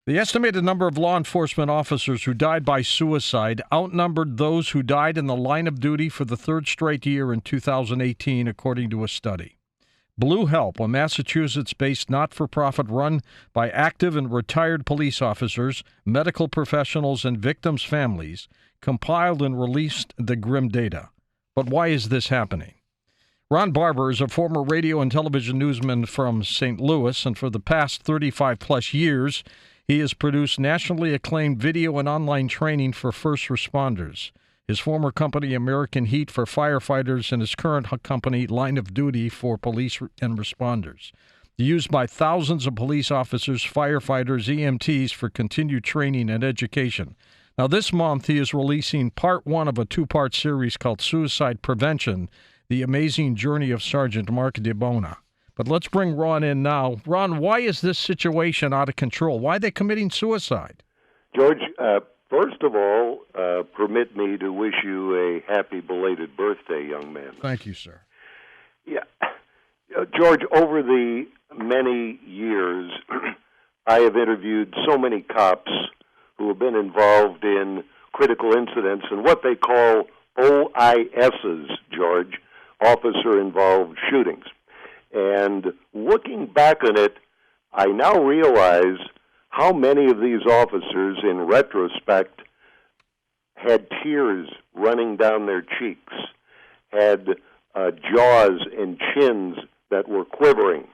The estimated number of law enforcement officers who died by suicide outnumbered those who died in the line of duty for the third straight year in 2018, according to a study. Blue Help, a Massachusetts-based not-for-profit run by active and retired police officers, medical professionals, and victims' families, compiled and released the grim data. But why is this happening? Ron Barber is a former radio and television newsman from St. Louis, and for the past 35-plus years, he has produced nationally acclaimed video and online training for first responders. His former company, American Heat, for firefighters, and his current company, Line of Duty, for police and responders. Used by thousands of police officers, firefighters, EMTs for continued training and education. Now, this month, he is releasing part one of a two-part series called Suicide Prevention, The Amazing Journey of Sergeant Mark DeBona. But let's bring Ron in now. Ron, why is this situation out of control? Why are they committing suicide? George, first of all, permit me to wish you a happy belated birthday, young man. Thank you, sir. Yeah. George, over the many years, I have interviewed so many cops who have been involved in critical incidents and what they call OISs, George, officer-involved shootings. And looking back on it, I now realize how many of these officers, in retrospect, had tears running down their cheeks, had jaws and chins that were quivering,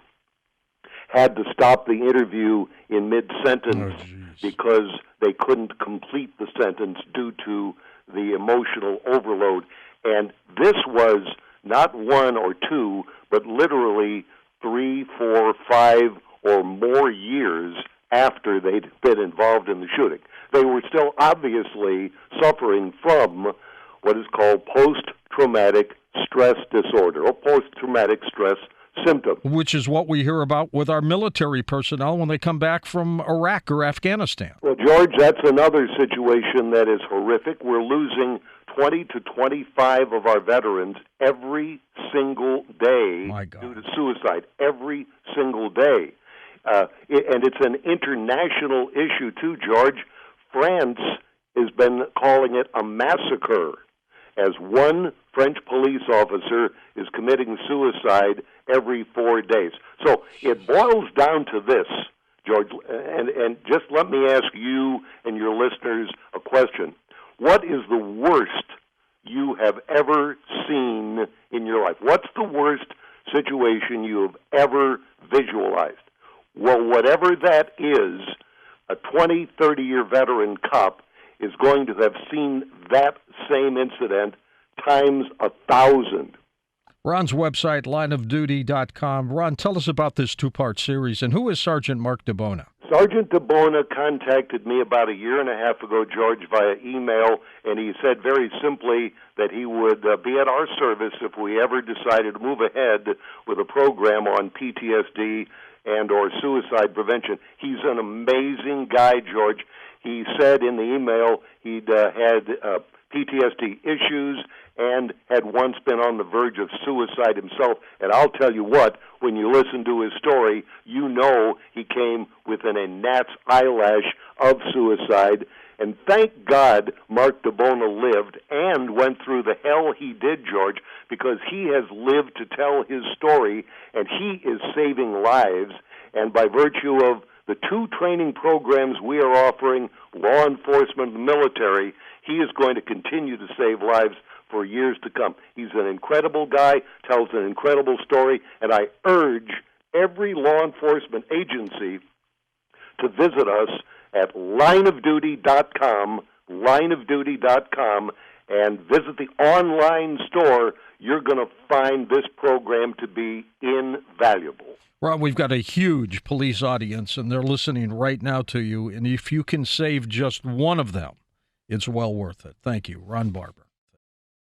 had to stop the interview in mid-sentence because they couldn't complete the sentence due to the emotional overload. And this was not one or two, but literally 3, 4, 5, or more years after they'd been involved in the shooting. They were still obviously suffering from what is called post-traumatic stress disorder, or post-traumatic stress symptom. Which is what we hear about with our military personnel when they come back from Iraq or Afghanistan. Well, George, that's another situation that is horrific. We're losing 20 to 25 of our veterans every single day due to suicide, every single day. And it's an international issue, too, George. France has been calling it a massacre, as one French police officer is committing suicide every 4 days. So it boils down to this, George, and just let me ask you and your listeners a question. What is the worst you have ever seen in your life? What's the worst situation you have ever visualized? Well, whatever that is, a 20, 30-year veteran cop is going to have seen that same incident times 1,000. Ron's website, lineofduty.com. Ron, tell us about this two-part series, and who is Sergeant Mark DeBona? Sergeant DeBona contacted me about a year and a half ago, George, via email, and he said very simply that he would be at our service if we ever decided to move ahead with a program on PTSD and or suicide prevention. He's an amazing guy, George. He said in the email he'd had PTSD issues and had once been on the verge of suicide himself. And I'll tell you what, when you listen to his story, you know he came within a gnat's eyelash of suicide. And thank God Mark DeBona lived and went through the hell he did, George, because he has lived to tell his story, and he is saving lives. And by virtue of the two training programs we are offering, law enforcement and military, he is going to continue to save lives for years to come. He's an incredible guy, tells an incredible story, and I urge every law enforcement agency to visit us at lineofduty.com, lineofduty.com, and visit the online store. You're going to find this program to be invaluable. Ron, we've got a huge police audience, and they're listening right now to you, and if you can save just one of them, it's well worth it. Thank you. Ron Barber.